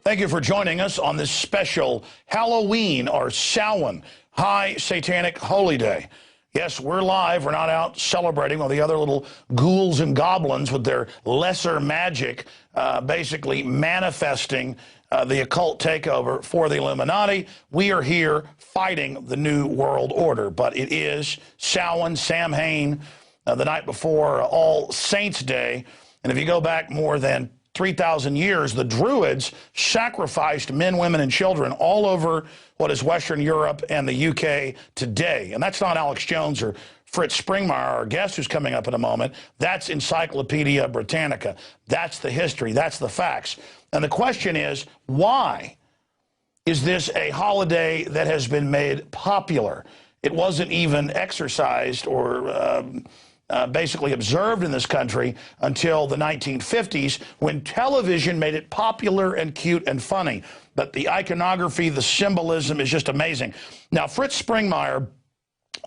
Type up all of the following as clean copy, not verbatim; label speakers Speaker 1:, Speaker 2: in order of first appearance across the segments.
Speaker 1: Thank you for joining us on this special Halloween or Samhain, High Satanic Holy Day. Yes, we're live. We're not out celebrating while the other little ghouls and goblins with their lesser magic basically manifesting the occult takeover for the Illuminati. We are here fighting the New World Order, but it is Samhain, the night before All Saints' Day. And if you go back more than 3,000 years, the Druids sacrificed men, women, and children all over what is Western Europe and the UK today. And that's not Alex Jones or Fritz Springmeier, our guest who's coming up in a moment. That's Encyclopedia Britannica. That's the history. That's the facts. And the question is, why is this a holiday that has been made popular? It wasn't even exercised or basically observed in this country until the 1950s, when television made it popular and cute and funny. But the iconography, the symbolism is just amazing. Now, Fritz Springmeier,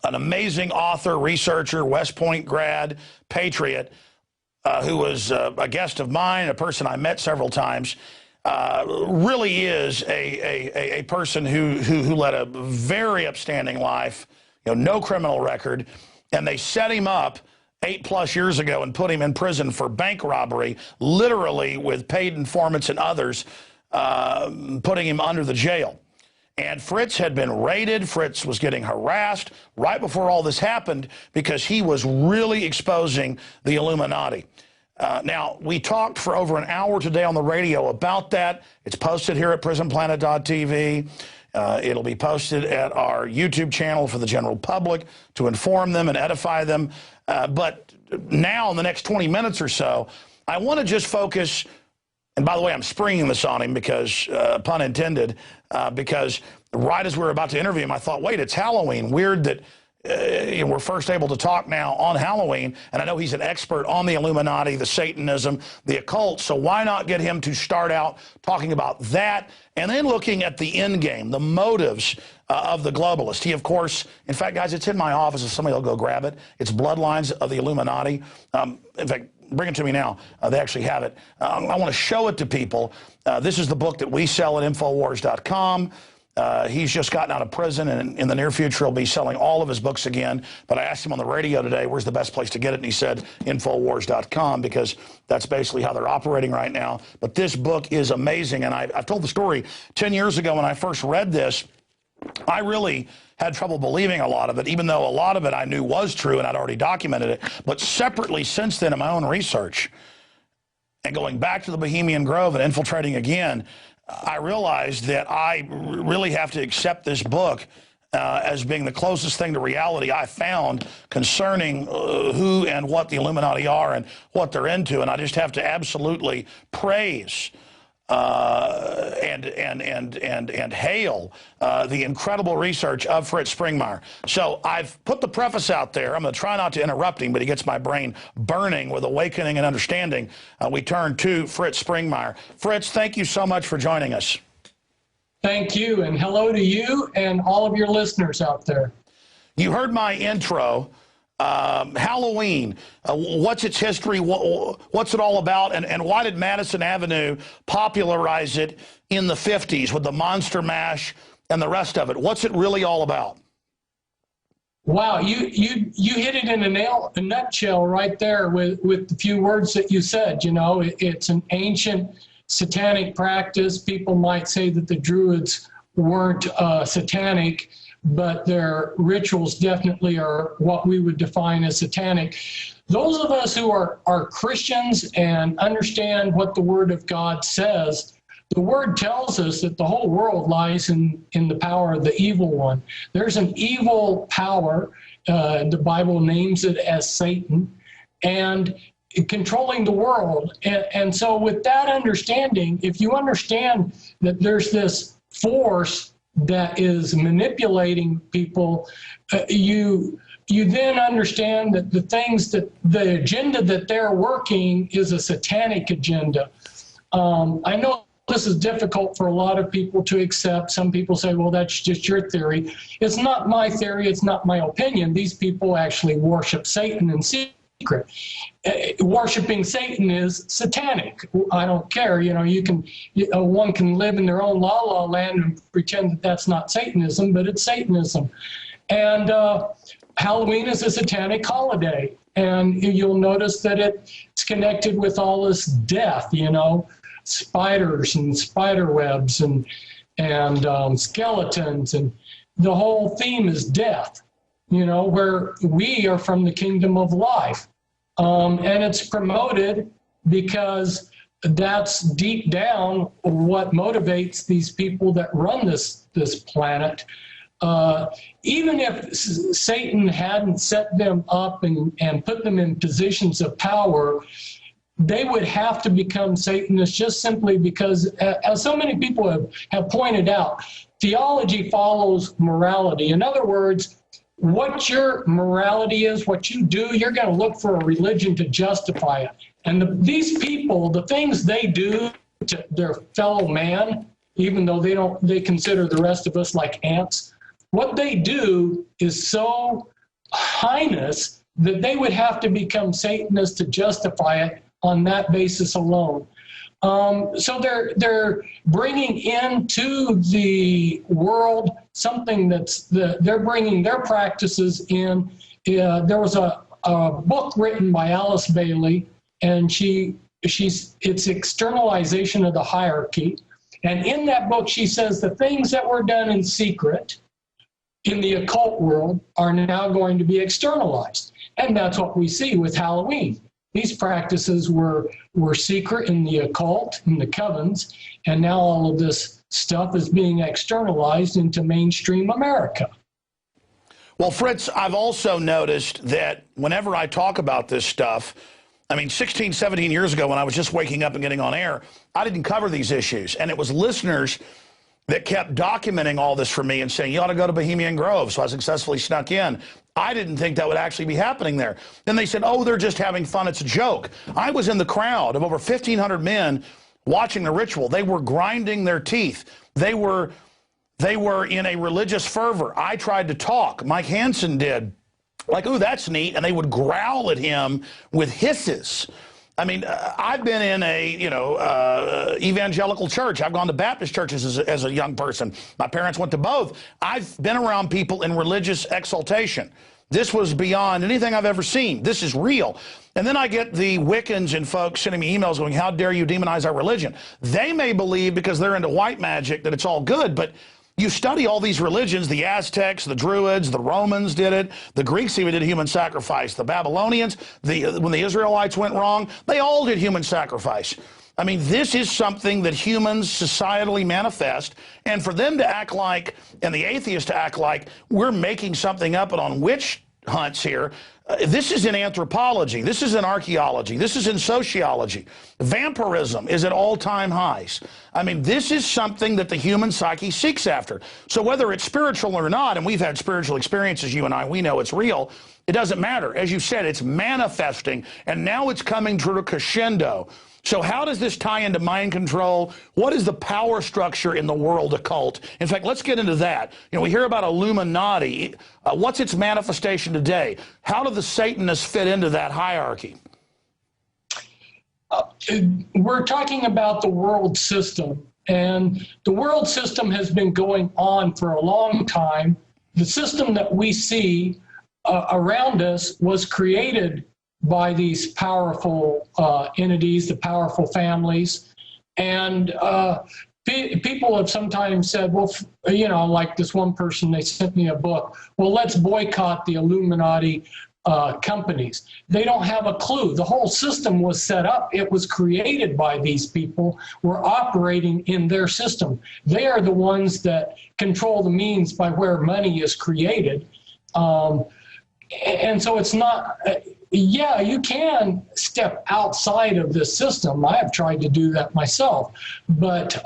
Speaker 1: an amazing author, researcher, West Point grad, patriot, who was a guest of mine, a person I met several times, really is a person who led a very upstanding life, no criminal record, and they set him up 8+ years ago and put him in prison for bank robbery, literally with paid informants and others, putting him under the jail. And Fritz had been raided. Fritz was getting harassed right before all this happened because he was really exposing the Illuminati. Now, we talked for over an hour today on the radio about that. It's posted here at prisonplanet.tv. It'll be posted at our YouTube channel for the general public to inform them and edify them. But now, in the next 20 minutes or so, I want to just focus, and by the way, I'm springing this on him because, pun intended, because right as we were about to interview him, I thought, wait, it's Halloween. Weird that we're first able to talk now on Halloween, and I know he's an expert on the Illuminati, the Satanism, the occult, so why not get him to start out talking about that, and then looking at the end game, the motives of the globalist. He, of course, in fact, guys, it's in my office if somebody will go grab it. It's Bloodlines of the Illuminati. In fact, bring it to me now. They actually have it. I want to show it to people. This is the book that we sell at Infowars.com. He's just gotten out of prison, and in the near future he'll be selling all of his books again. But I asked him on the radio today, where's the best place to get it? And he said Infowars.com, because that's basically how they're operating right now. But this book is amazing, and I've told the story 10 years ago when I first read this. I really had trouble believing a lot of it, even though a lot of it I knew was true and I'd already documented it. But separately, since then, in my own research and going back to the Bohemian Grove and infiltrating again, I realized that I really have to accept this book as being the closest thing to reality I found concerning who and what the Illuminati are and what they're into. And I just have to absolutely praise and hail the incredible research of Fritz Springmeier. So I've put the preface out there. I'm going to try not to interrupt him, but he gets my brain burning with awakening and understanding. We turn to Fritz Springmeier. Fritz, thank you so much for joining us.
Speaker 2: Thank you, and hello to you and all of your listeners out there. You
Speaker 1: heard my intro. Halloween, what's its history, what's it all about, and why did Madison Avenue popularize it in the 50s with the Monster Mash and the rest of it? What's it really all about?
Speaker 2: Wow, you hit it in a nutshell right there with the few words that you said. You know, it's an ancient satanic practice. People might say that the Druids weren't satanic, but their rituals definitely are what we would define as satanic. Those of us who are Christians and understand what the Word of God says, the Word tells us that the whole world lies in the power of the evil one. There's an evil power, the Bible names it as Satan, and controlling the world. And so with that understanding, if you understand that there's this force that is manipulating people, you then understand that the agenda that they're working is a satanic agenda. I know this is difficult for a lot of people to accept. Some people say, well, that's just your theory. It's not my theory. It's not my opinion. These people actually worship Satan and see secret. Worshipping Satan is satanic. I don't care. You know, one can live in their own la-la land and pretend that that's not Satanism, but it's Satanism. And Halloween is a satanic holiday. And you'll notice that it's connected with all this death, you know, spiders and spider webs and skeletons. And the whole theme is death, you know, where we are from the kingdom of life. And it's promoted because that's deep down what motivates these people that run this planet. Even if Satan hadn't set them up and put them in positions of power, they would have to become Satanists just simply because, as so many people have pointed out, theology follows morality. In other words, what your morality is, what you do, you're going to look for a religion to justify it. And these people, the things they do to their fellow man, even though they consider the rest of us like ants, what they do is so heinous that they would have to become Satanists to justify it on that basis alone. So they're bringing into the world something they're bringing their practices in. There was a book written by Alice Bailey, and it's externalization of the hierarchy. And in that book, she says the things that were done in secret in the occult world are now going to be externalized. And that's what we see with Halloween. These practices were secret in the occult, in the covens, and now all of this stuff is being externalized into mainstream America.
Speaker 1: Well, Fritz, I've also noticed that whenever I talk about this stuff, I mean, 16, 17 years ago when I was just waking up and getting on air, I didn't cover these issues. And it was listeners that kept documenting all this for me and saying, you ought to go to Bohemian Grove. So I successfully snuck in. I didn't think that would actually be happening there. Then they said, oh, they're just having fun. It's a joke. I was in the crowd of over 1,500 men watching the ritual. They were grinding their teeth. They were in a religious fervor. I tried to talk. Mike Hansen did. Like, ooh, that's neat. And they would growl at him with hisses. I mean, I've been in a, evangelical church. I've gone to Baptist churches as a young person. My parents went to both. I've been around people in religious exaltation. This was beyond anything I've ever seen. This is real. And then I get the Wiccans and folks sending me emails going, how dare you demonize our religion? They may believe because they're into white magic that it's all good, but you study all these religions, the Aztecs, the Druids, the Romans did it, the Greeks even did human sacrifice, the Babylonians, when the Israelites went wrong, they all did human sacrifice. I mean, this is something that humans societally manifest, and for them to act like, and the atheists to act like, we're making something up and on witch hunts here, this is in anthropology, this is in archaeology, this is in sociology. Vampirism is at all-time highs. I mean, this is something that the human psyche seeks after. So whether it's spiritual or not, and we've had spiritual experiences, you and I, we know it's real, it doesn't matter. As you said, it's manifesting, and now it's coming to a crescendo. So how does this tie into mind control? What is the power structure in the world occult? In fact, let's get into that. You know, we hear about Illuminati. What's its manifestation today? How do the Satanists fit into that hierarchy?
Speaker 2: We're talking about the world system, and the world system has been going on for a long time. The system that we see around us was created by these powerful entities, the powerful families. And people have sometimes said, well, you know, like this one person, they sent me a book, well, let's boycott the Illuminati companies. They don't have a clue. The whole system was set up. It was created by these people. We're operating in their system. They are the ones that control the means by where money is created. And so it's not, yeah, you can step outside of this system. I have tried to do that myself. But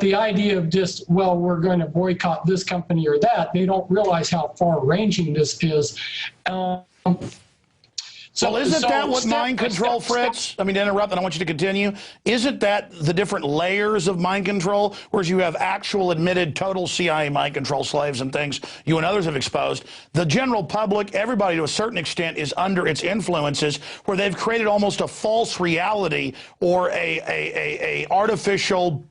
Speaker 2: the idea of just, well, we're going to boycott this company or that, they don't realize how far-ranging this is.
Speaker 1: Well, isn't that what mind control,
Speaker 2: step.
Speaker 1: Fritz? I mean, to interrupt, and I want you to continue. Isn't that the different layers of mind control, whereas you have actual admitted total CIA mind control slaves and things you and others have exposed? The general public, everybody to a certain extent, is under its influences, where they've created almost a false reality or a artificial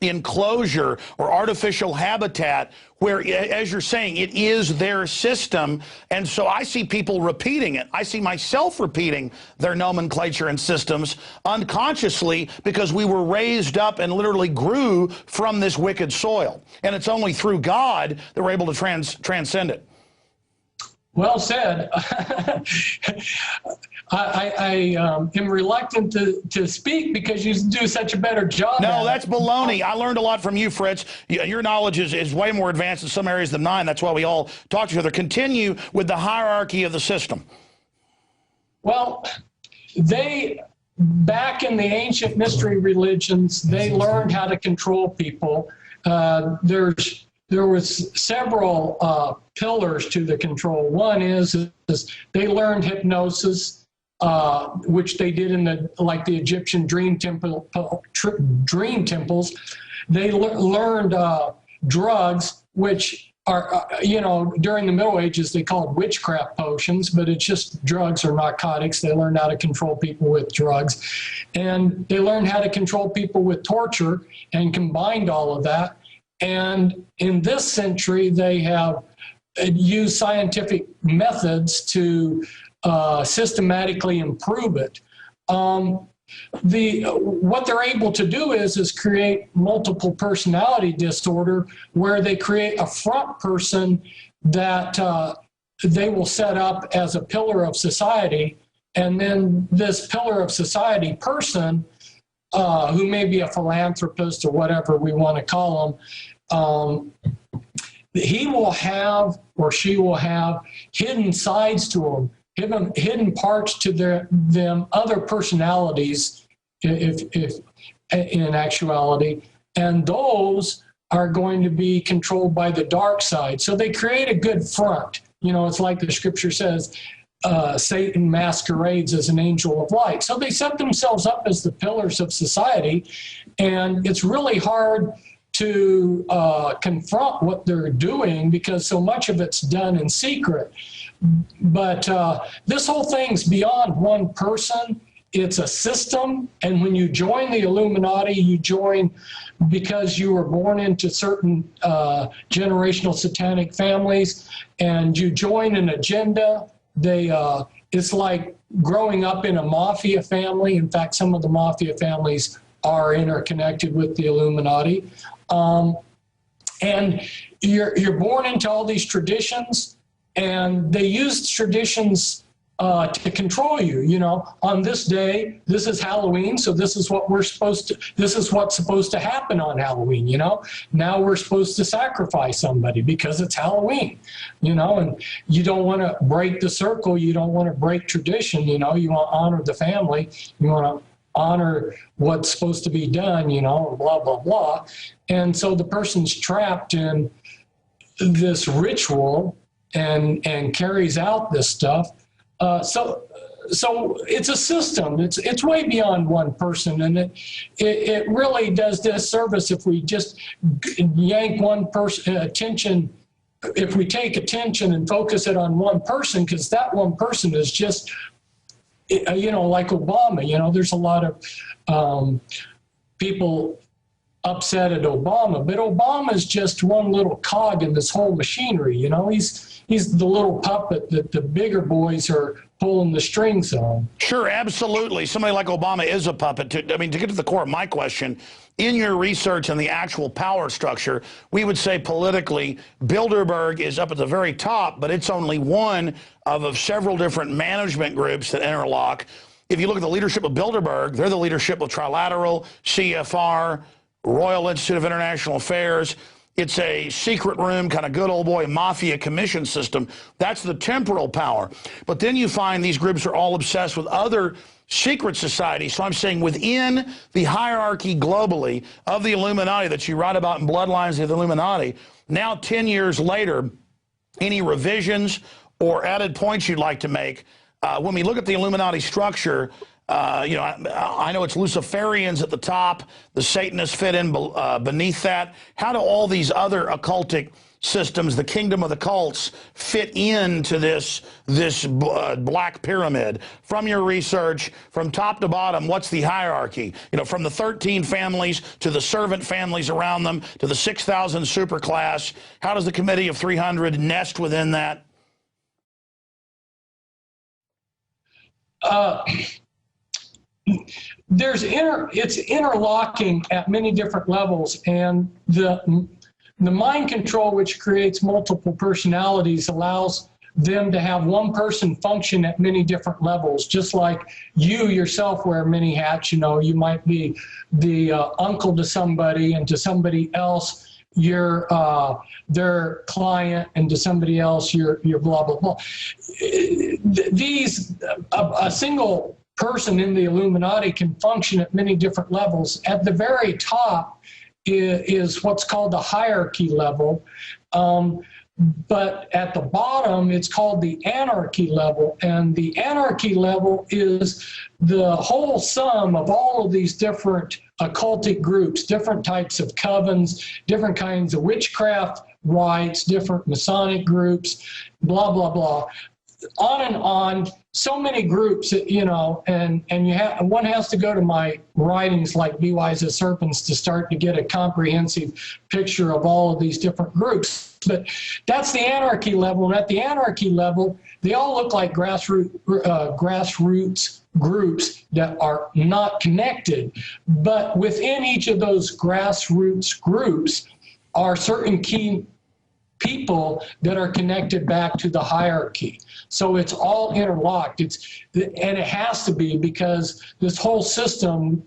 Speaker 1: enclosure or artificial habitat where, as you're saying, it is their system. And so I see people repeating it. I see myself repeating their nomenclature and systems unconsciously, because we were raised up and literally grew from this wicked soil. And it's only through God that we're able to transcend it.
Speaker 2: Well said. I am reluctant to speak because you do such a better job.
Speaker 1: No, that's baloney. I learned a lot from you, Fritz. Your knowledge is way more advanced in some areas than mine. That's why we all talk to each other. Continue with the hierarchy of the system.
Speaker 2: Well, back in the ancient mystery religions, they learned how to control people. There was several pillars to the control. One is they learned hypnosis, which they did in the Egyptian dream temples. They learned drugs, which are, during the Middle Ages they called witchcraft potions, but it's just drugs or narcotics. They learned how to control people with drugs, and they learned how to control people with torture, and combined all of that. And in this century, they have used scientific methods to systematically improve it. What they're able to do is create multiple personality disorder, where they create a front person that they will set up as a pillar of society, and then this pillar of society person, who may be a philanthropist or whatever we want to call him, he will have, or she will have, hidden sides to them, hidden parts to them, other personalities, if in actuality, and those are going to be controlled by the dark side. So they create a good front. It's like the scripture says, Satan masquerades as an angel of light. So they set themselves up as the pillars of society, and it's really hard to confront what they're doing because so much of it's done in secret. But this whole thing's beyond one person. It's a system, and when you join the Illuminati, you join because you were born into certain generational satanic families, and you join an agenda. It's like growing up in a mafia family. In fact, some of the mafia families are interconnected with the Illuminati. And you're born into all these traditions, and they use traditions to control you. On this day, this is Halloween, so this is what this is what's supposed to happen on Halloween. Now we're supposed to sacrifice somebody because it's Halloween, and you don't want to break the circle. You don't want to break tradition. You want to honor the family. You want to honor what's supposed to be done, blah, blah, blah. And so the person's trapped in this ritual and carries out this stuff. So it's a system. It's way beyond one person, and it really does disservice if we just yank one person attention. If we take attention and focus it on one person, because that one person is just, like Obama. There's a lot of people upset at Obama, but Obama is just one little cog in this whole machinery. He's the little puppet that the bigger boys are pulling the strings on.
Speaker 1: Sure, absolutely. Somebody like Obama is a puppet. To get to the core of my question, in your research and the actual power structure, we would say politically, Bilderberg is up at the very top, but it's only one of several different management groups that interlock. If you look at the leadership of Bilderberg, they're the leadership of Trilateral, CFR, Royal Institute of International Affairs. It's a secret room, kind of good old boy mafia commission system. That's the temporal power. But then you find these groups are all obsessed with other secret societies. So I'm saying within the hierarchy globally of the Illuminati that you write about in Bloodlines of the Illuminati, now 10 years later, any revisions or added points you'd like to make When we look at the Illuminati structure, you know, I know it's Luciferians at the top. The Satanists fit in beneath that. How do all these other occultic systems, the kingdom of the cults, fit into this black pyramid? From your research, from top to bottom, what's the hierarchy? You know, from the 13 families to the servant families around them to the 6,000 superclass. How does the Committee of 300 nest within that?
Speaker 2: It's interlocking at many different levels, and the mind control, which creates multiple personalities, allows them to have one person function at many different levels. Just like you yourself wear many hats. You know, you might be the uncle to somebody, and to somebody else you're their client, and to somebody else you're blah blah blah. A single person in the Illuminati can function at many different levels. At the very top is what's called the hierarchy level, but at the bottom it's called the anarchy level, and the anarchy level is the whole sum of all of these different occultic groups, different types of covens, different kinds of witchcraft rites, different Masonic groups, blah blah blah, on and on. So many groups, you know, and one has to go to my writings like Be Wise as Serpents to start to get a comprehensive picture of all of these different groups. But that's the anarchy level, and at the anarchy level, they all look like grassroots groups that are not connected. But within each of those grassroots groups are certain key people that are connected back to the hierarchy. So it's all interlocked. And it has to be, because this whole system,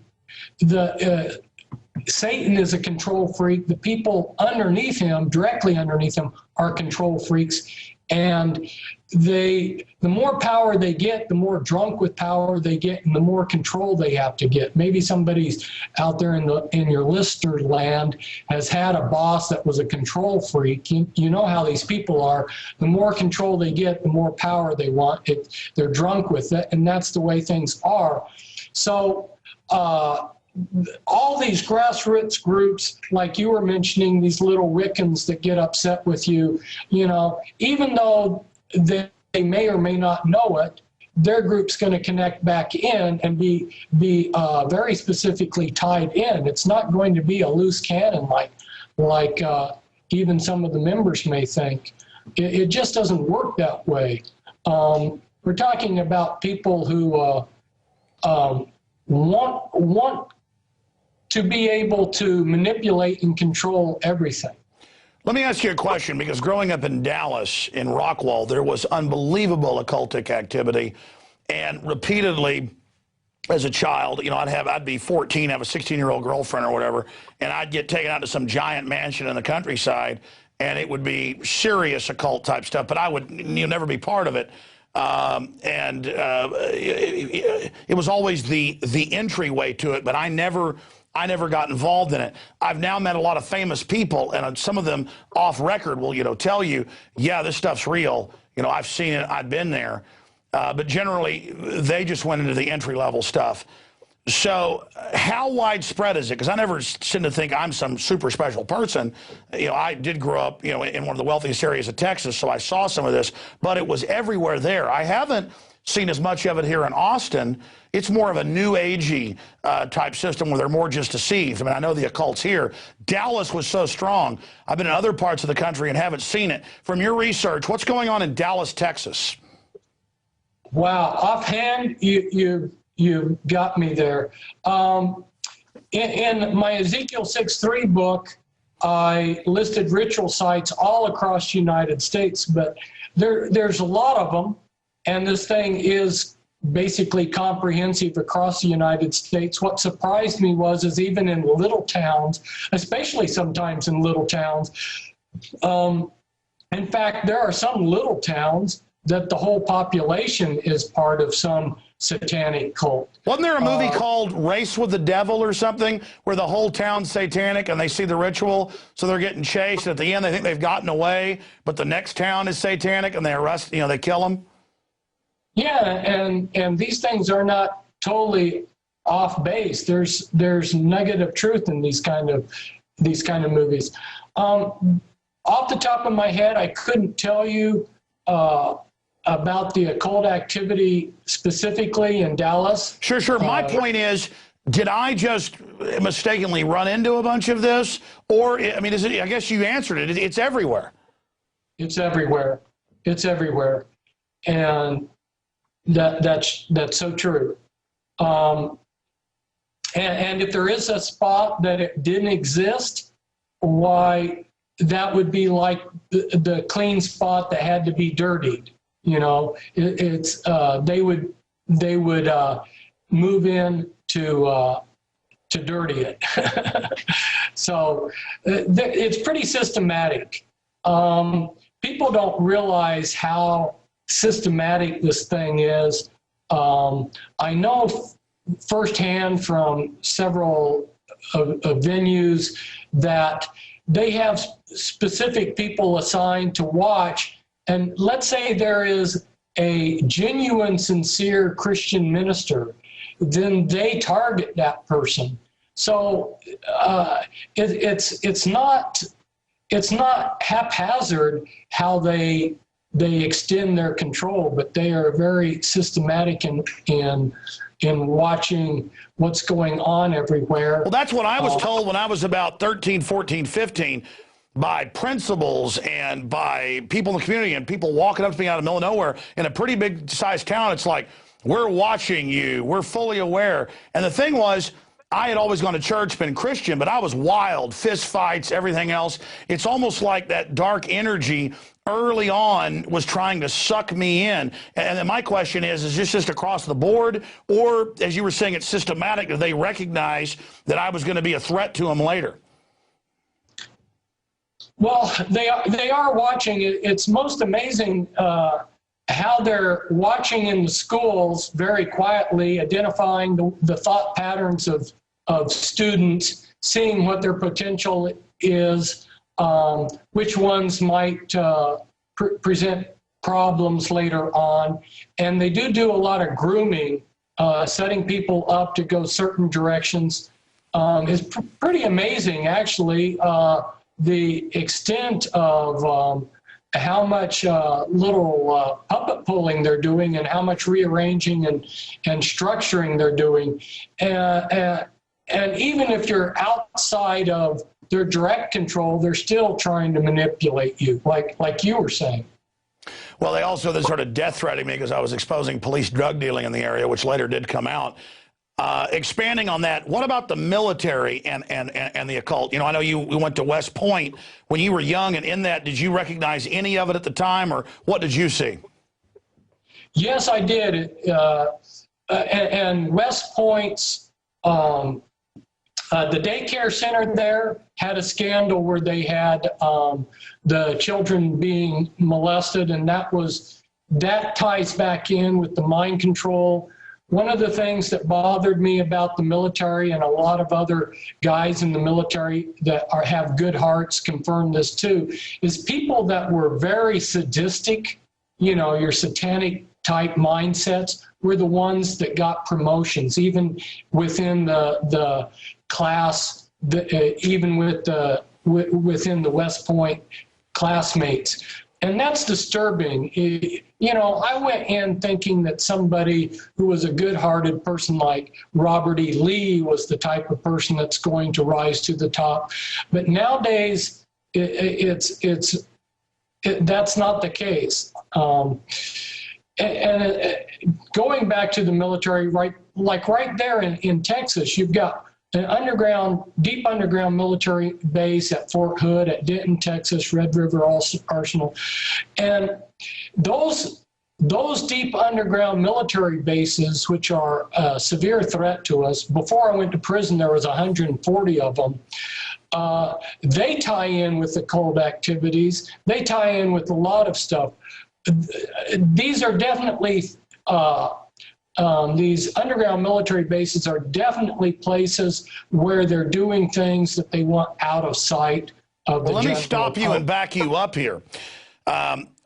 Speaker 2: Satan is a control freak. The people underneath him, directly underneath him, are control freaks. And the more power they get, the more drunk with power they get, and the more control they have to get. Maybe somebody's out there in your listener land has had a boss that was a control freak. You know how these people are. The more control they get, the more power they want. They're drunk with it, and that's the way things are. So all these grassroots groups, like you were mentioning, these little Wiccans that get upset with you, you know, even though they may or may not know it, their group's going to connect back in and be very specifically tied in. It's not going to be a loose cannon like even some of the members may think. It just doesn't work that way. We're talking about people who want to be able to manipulate and control everything.
Speaker 1: Let me ask you a question, because growing up in Dallas, in Rockwall, there was unbelievable occultic activity, and repeatedly as a child, you know, I'd be 14, have a 16-year-old girlfriend or whatever, and I'd get taken out to some giant mansion in the countryside, and it would be serious occult type stuff, but I would never be part of it. It was always the entryway to it, but I never got involved in it. I've now met a lot of famous people, and some of them off record will, you know, tell you, yeah, this stuff's real. You know, I've seen it, I've been there. But generally, they just went into the entry-level stuff. So how widespread is it? Because I never seem to think I'm some super special person. You know, I did grow up, you know, in one of the wealthiest areas of Texas, so I saw some of this, but it was everywhere there. I haven't seen as much of it here in Austin. It's more of a new agey type system where they're more just deceived. I mean, I know the occult's here. Dallas was so strong. I've been in other parts of the country and haven't seen it. From your research, what's going on in Dallas, Texas?
Speaker 2: Wow, offhand, you got me there. In my Ezekiel 6:3 book, I listed ritual sites all across the United States, but there's a lot of them, and this thing is basically comprehensive across the United States. What surprised me is even in little towns, especially sometimes in little towns, in fact, there are some little towns that the whole population is part of some satanic cult.
Speaker 1: Wasn't there a movie called Race with the Devil or something, where the whole town's satanic and they see the ritual, so they're getting chased, and at the end they think they've gotten away, but the next town is satanic and they arrest, you know, they kill them?
Speaker 2: Yeah, and these things are not totally off base. There's nugget of truth in these kind of movies. Off the top of my head, I couldn't tell you about the occult activity specifically in Dallas.
Speaker 1: Sure. My point is, did I just mistakenly run into a bunch of this? Or, I mean, I guess you answered it. It's everywhere.
Speaker 2: It's everywhere. It's everywhere. And that's so true. And if there is a spot that it didn't exist, why, that would be like the clean spot that had to be dirtied. You know, they would move in to dirty it. So it's pretty systematic. People don't realize how systematic this thing is. I know firsthand from several venues that they have specific people assigned to watch. And let's say there is a genuine, sincere Christian minister, then they target that person. So it's not haphazard how they extend their control, but they are very systematic in watching what's going on everywhere.
Speaker 1: Well, that's what I was told when I was about 13, 14, 15 by principals and by people in the community and people walking up to me out of the middle of nowhere in a pretty big sized town. It's like, we're watching you. We're fully aware. And the thing was, I had always gone to church, been Christian, but I was wild, fist fights, everything else. It's almost like that dark energy early on was trying to suck me in. And then my question is this just across the board? Or, as you were saying, it's systematic that they recognize that I was going to be a threat to them later?
Speaker 2: Well, they are watching. It's most amazing how they're watching in the schools very quietly, identifying the thought patterns of students, seeing what their potential is, which ones might present problems later on. And they do a lot of grooming, setting people up to go certain directions. It's pretty amazing, actually, the extent of how much little puppet pulling they're doing and how much rearranging and structuring they're doing. And even if you're outside of their direct control, they're still trying to manipulate you, like you were saying.
Speaker 1: Well, they also sort of death threatening me because I was exposing police drug dealing in the area, which later did come out. Expanding on that, what about the military and the occult? You know, I know we went to West Point when you were young, and in that, did you recognize any of it at the time, or what did you see?
Speaker 2: Yes, I did. And West Point's, the daycare center there had a scandal where they had the children being molested, and that ties back in with the mind control. One of the things that bothered me about the military, and a lot of other guys in the military that have good hearts confirm this too, is people that were very sadistic, you know, your satanic type mindsets, were the ones that got promotions, even within the class, even within the West Point classmates. And that's disturbing. You know, I went in thinking that somebody who was a good-hearted person like Robert E. Lee was the type of person that's going to rise to the top. But nowadays, that's not the case. And going back to the military, right there in Texas, you've got an deep underground military base at Fort Hood, at Denton, Texas, Red River Arsenal. And those deep underground military bases, which are a severe threat to us, before I went to prison, there was 140 of them. They tie in with occult activities. They tie in with a lot of stuff. These are definitely these underground military bases are definitely places where they're doing things that they want out of sight of the
Speaker 1: Well, let me stop you and back you up here.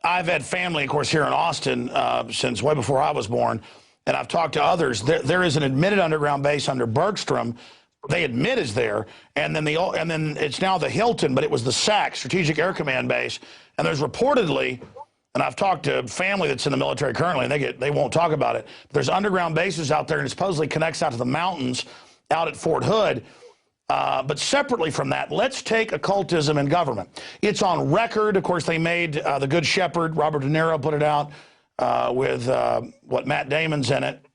Speaker 1: I've had family, of course, here in Austin since way before I was born, and I've talked to others. There is an admitted underground base under Bergstrom. They admit is there, and then it's now the Hilton, but it was the SAC, Strategic Air Command Base, and there's reportedly, and I've talked to family that's in the military currently, and they won't talk about it. But there's underground bases out there, and it supposedly connects out to the mountains out at Fort Hood. But separately from that, let's take occultism in government. It's on record. Of course, they made The Good Shepherd. Robert De Niro put it out with Matt Damon's in it,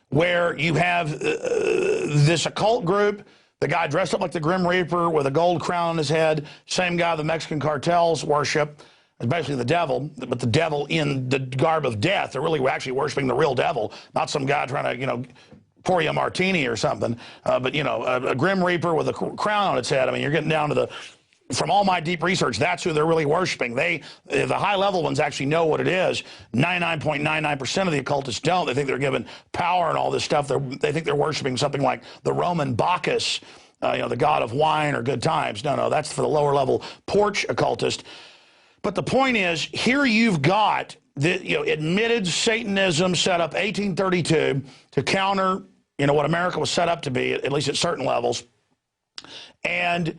Speaker 1: where you have this occult group, the guy dressed up like the Grim Reaper with a gold crown on his head, same guy the Mexican cartels worship. It's basically the devil, but the devil in the garb of death. They're really actually worshiping the real devil, not some guy trying to, pour you a martini or something. But, a Grim Reaper with a crown on its head. I mean, you're getting down to from all my deep research, that's who they're really worshiping. The high-level ones actually know what it is. 99.99% of the occultists don't. They think they're given power and all this stuff. They think they're worshiping something like the Roman Bacchus, the god of wine or good times. No, that's for the lower-level porch occultist. But the point is, here you've got admitted Satanism set up 1832 to counter, what America was set up to be, at least at certain levels. And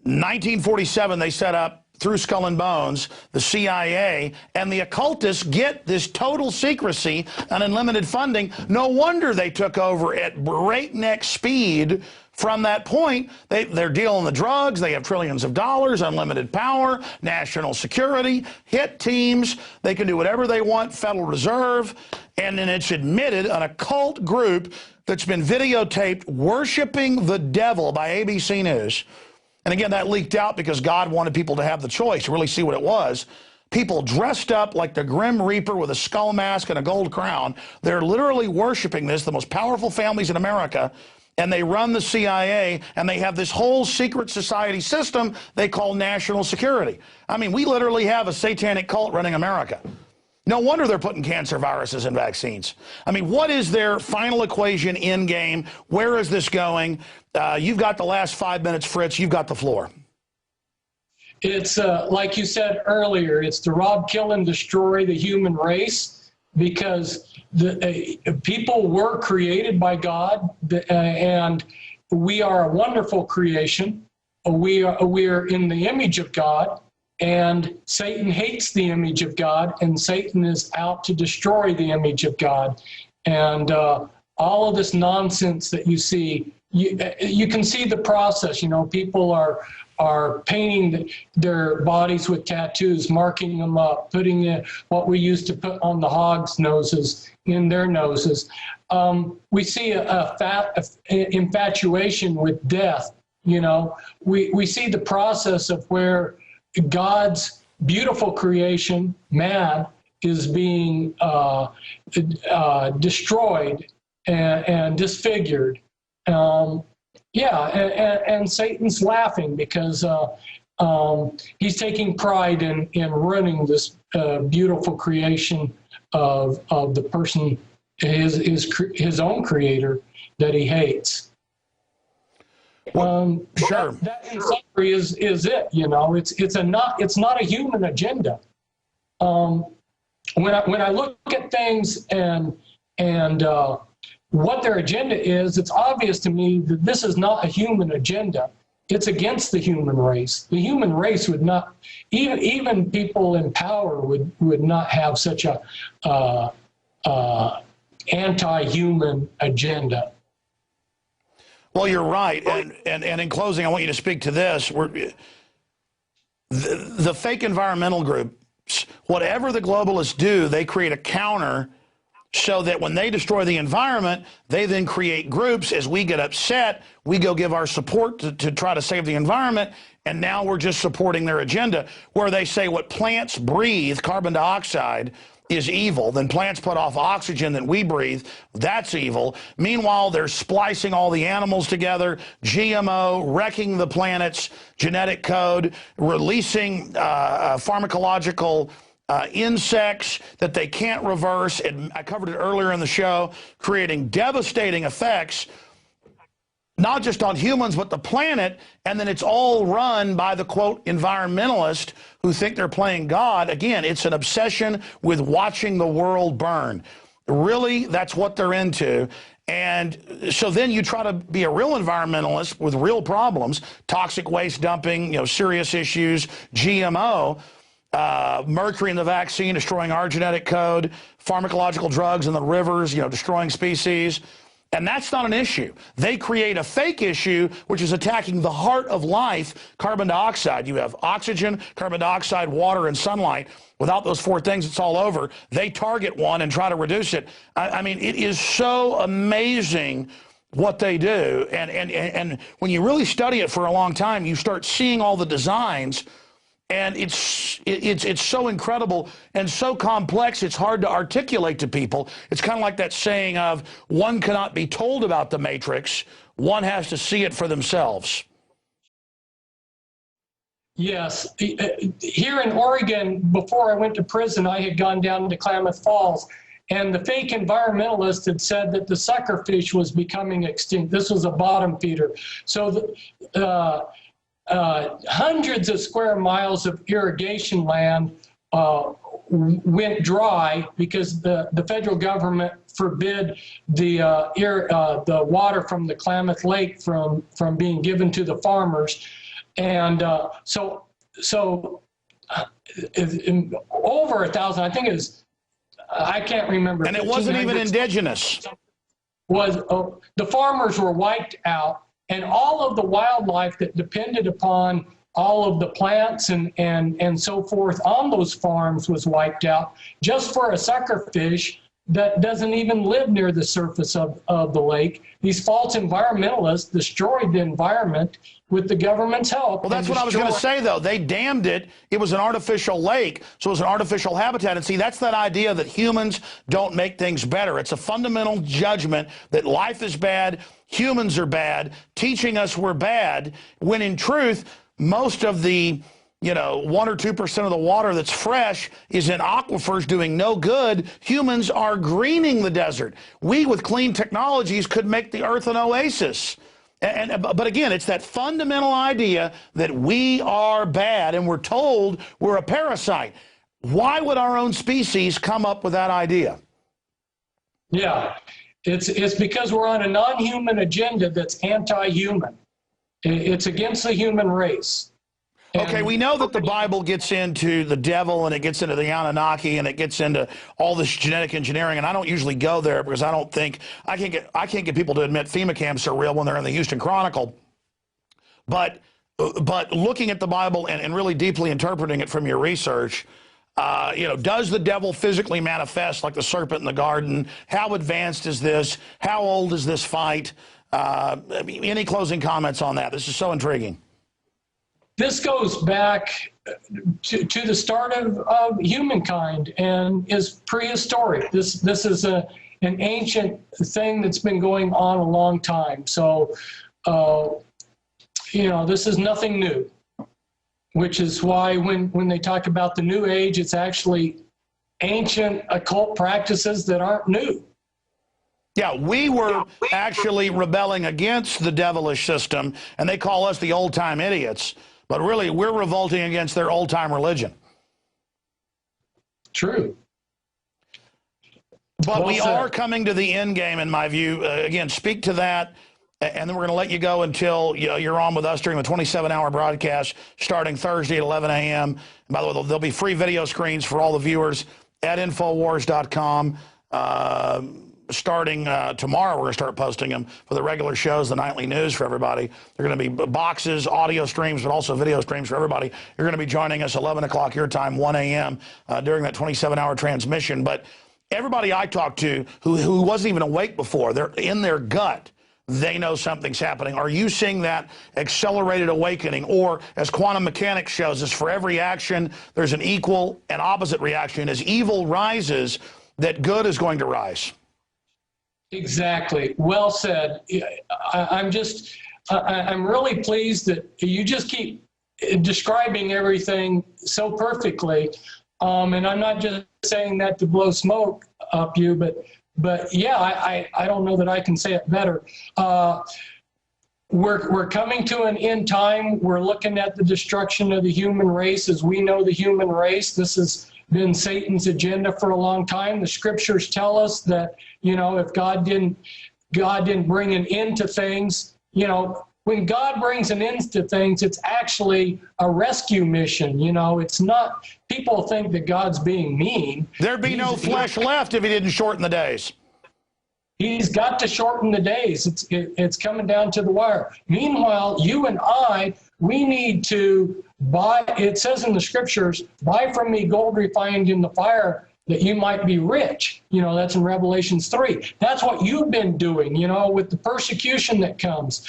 Speaker 1: 1947, they set up, through Skull and Bones, the CIA, and the occultists get this total secrecy and unlimited funding. No wonder they took over at breakneck speed. From that point, they're dealing the drugs, they have trillions of dollars, unlimited power, national security, hit teams, they can do whatever they want, Federal Reserve, and then it's admitted an occult group that's been videotaped worshiping the devil by ABC News. And again, that leaked out because God wanted people to have the choice, to really see what it was. People dressed up like the Grim Reaper with a skull mask and a gold crown. They're literally worshiping this, the most powerful families in America, and they run the CIA, and they have this whole secret society system they call national security. I mean, we literally have a satanic cult running America. No wonder they're putting cancer viruses in vaccines. I mean, what is their final equation in game? Where is this going? You've got the last 5 minutes, Fritz. You've got the floor.
Speaker 2: It's like you said earlier, it's to rob, kill, and destroy the human race, because people were created by God, and we are a wonderful creation. We are in the image of God, and Satan hates the image of God, and Satan is out to destroy the image of God. And all of this nonsense that you see, you can see the process. People are painting their bodies with tattoos, marking them up, putting what we used to put on the hogs' noses in their noses. We see a infatuation with death. We see the process of where God's beautiful creation, man, is being destroyed and disfigured. And Satan's laughing because he's taking pride in running this beautiful creation of the person, his own creator, that he hates.
Speaker 1: Sure.
Speaker 2: That in summary is it. It's not a human agenda. When I look at things and what their agenda is, it's obvious to me that this is not a human agenda. It's against the human race. The human race would not, even people in power would not have such a anti-human agenda.
Speaker 1: Well, you're right. And in closing, I want you to speak to this. The fake environmental groups, whatever the globalists do, they create a counter so that when they destroy the environment, they then create groups. As we get upset, we go give our support to try to save the environment, and now we're just supporting their agenda, where they say what plants breathe, carbon dioxide, is evil. Then plants put off oxygen that we breathe. That's evil. Meanwhile, they're splicing all the animals together, GMO, wrecking the planet's genetic code, releasing pharmacological insects that they can't reverse. I covered it earlier in the show, creating devastating effects. not just on humans, but the planet, and then it's all run by the, quote, environmentalists who think they're playing God. Again, it's an obsession with watching the world burn. Really, that's what they're into. And so then you try to be a real environmentalist with real problems, toxic waste dumping, serious issues, GMO, mercury in the vaccine, destroying our genetic code, pharmacological drugs in the rivers, destroying species. And that's not an issue. They create a fake issue, which is attacking the heart of life, carbon dioxide. You have oxygen, carbon dioxide, water, and sunlight. Without those four things, it's all over. They target one and try to reduce it. I mean, it is so amazing what they do. And when you really study it for a long time, you start seeing all the designs. And it's so incredible and so complex, it's hard to articulate to people. It's kind of like that saying of, one cannot be told about the Matrix, one has to see it for themselves.
Speaker 2: Yes. Here in Oregon, before I went to prison, I had gone down to Klamath Falls, and the fake environmentalist had said that the suckerfish was becoming extinct. This was a bottom feeder. So hundreds of square miles of irrigation land went dry because the federal government forbid the water from the Klamath Lake from being given to the farmers. And so over 1,000, I think it was, I can't remember.
Speaker 1: And it wasn't even indigenous.
Speaker 2: The farmers were wiped out. And all of the wildlife that depended upon all of the plants and so forth on those farms was wiped out just for a suckerfish that doesn't even live near the surface of the lake. These false environmentalists destroyed the environment with the government's help.
Speaker 1: Well, that's what I was going to say, though. They damned it. It was an artificial lake, so it was an artificial habitat. And see, that's that idea that humans don't make things better. It's a fundamental judgment that life is bad, humans are bad, teaching us we're bad, when in truth, most of the 1 or 2% of the water that's fresh is in aquifers doing no good. Humans are greening the desert. We, with clean technologies, could make the earth an oasis. But again, it's that fundamental idea that we are bad and we're told we're a parasite. Why would our own species come up with that idea?
Speaker 2: Yeah, it's because we're on a non-human agenda that's anti-human. It's against the human race.
Speaker 1: Okay, we know that the Bible gets into the devil and it gets into the Anunnaki and it gets into all this genetic engineering, and I don't usually go there because I don't think I can't get people to admit FEMA camps are real when they're in the Houston Chronicle. But looking at the Bible and really deeply interpreting it from your research, does the devil physically manifest like the serpent in the garden? How advanced is this? How old is this fight? Any closing comments on that? This is so intriguing.
Speaker 2: This goes back to the start of humankind and is prehistoric. This is an ancient thing that's been going on a long time. So, this is nothing new, which is why when they talk about the New Age, it's actually ancient occult practices that aren't new.
Speaker 1: Yeah, we were actually rebelling against the devilish system, and they call us the old-time idiots. But really, we're revolting against their old-time religion.
Speaker 2: True.
Speaker 1: But we are coming to the end game, in my view. Again, speak to that, and then we're going to let you go until you're on with us during the 27-hour broadcast starting Thursday at 11 a.m. And by the way, there'll be free video screens for all the viewers at Infowars.com. Starting tomorrow, we're going to start posting them for the regular shows, the nightly news for everybody. They're going to be boxes, audio streams, but also video streams for everybody. You're going to be joining us 11 o'clock your time, 1 a.m. During that 27-hour transmission. But everybody I talked to who wasn't even awake before, they're in their gut, they know something's happening. Are you seeing that accelerated awakening? Or, as quantum mechanics shows us, for every action, there's an equal and opposite reaction. As evil rises, that good is going to rise.
Speaker 2: Exactly. Well said. I'm really pleased that you just keep describing everything so perfectly. And I'm not just saying that to blow smoke up you, but yeah, I don't know that I can say it better. we're coming to an end time. We're looking at the destruction of the human race as we know the human race. This has been Satan's agenda for a long time. The scriptures tell us that, you know, if God didn't bring an end to things, you know, when God brings an end to things, it's actually a rescue mission. You know, it's not, people think that God's being mean.
Speaker 1: There'd be no flesh left if he didn't shorten the days.
Speaker 2: He's got to shorten the days. It's coming down to the wire. Meanwhile, you and I, we need to buy, it says in the scriptures, buy from me gold refined in the fire that you might be rich. You know, that's in Revelations 3. That's what you've been doing, you know, with the persecution that comes.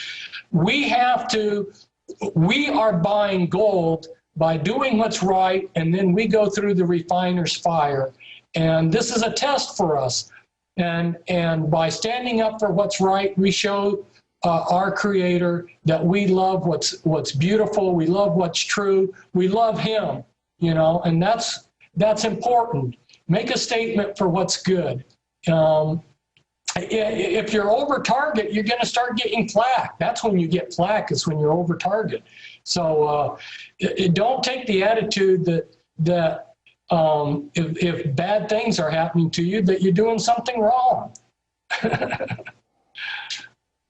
Speaker 2: We are buying gold by doing what's right, and then we go through the refiner's fire. And this is a test for us. And by standing up for what's right, we show our Creator that we love what's beautiful, we love what's true, we love Him, you know, and that's important. Make a statement for what's good. If you're over target, you're going to start getting flack. That's when you get flack, is when you're over target. So don't take the attitude that if bad things are happening to you, that you're doing something wrong.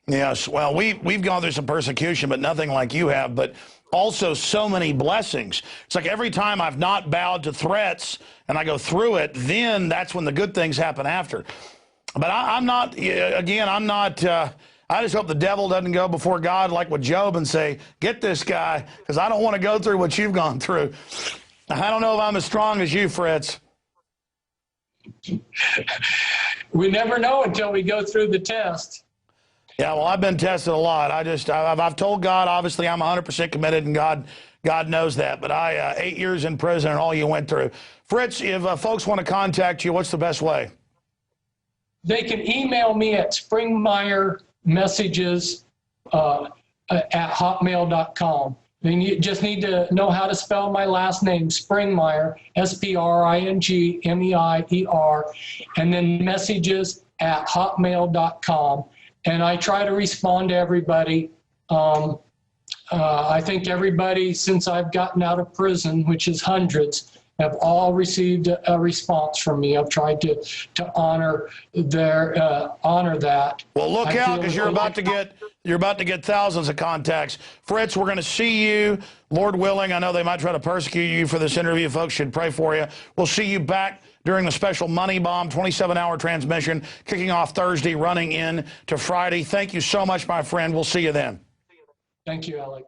Speaker 1: Yes, well, we've gone through some persecution, but nothing like you have, but also so many blessings. It's like every time I've not bowed to threats and I go through it, then that's when the good things happen after. But I'm not, again, I just hope the devil doesn't go before God like with Job and say, get this guy, because I don't want to go through what you've gone through. I don't know if I'm as strong as you, Fritz.
Speaker 2: We never know until we go through the test.
Speaker 1: Yeah, well, I've been tested a lot. I've told God, obviously, I'm 100% committed, and God knows that. But 8 years in prison and all you went through. Fritz, if folks want to contact you, what's the best way?
Speaker 2: They can email me at springmeiermessages at hotmail.com. They just need to know how to spell my last name, Springmeier, Springmeier, and then messages at hotmail.com. And I try to respond to everybody. I think everybody, since I've gotten out of prison, which is hundreds, have all received a response from me. I've tried to honor that.
Speaker 1: Well, look out, because you're about to get thousands of contacts. Fritz, we're going to see you, Lord willing. I know they might try to persecute you for this interview. Folks should pray for you. We'll see you back during the special Money Bomb 27-hour transmission, kicking off Thursday, running in to Friday. Thank you so much, my friend. We'll see you then.
Speaker 2: Thank you, Alex.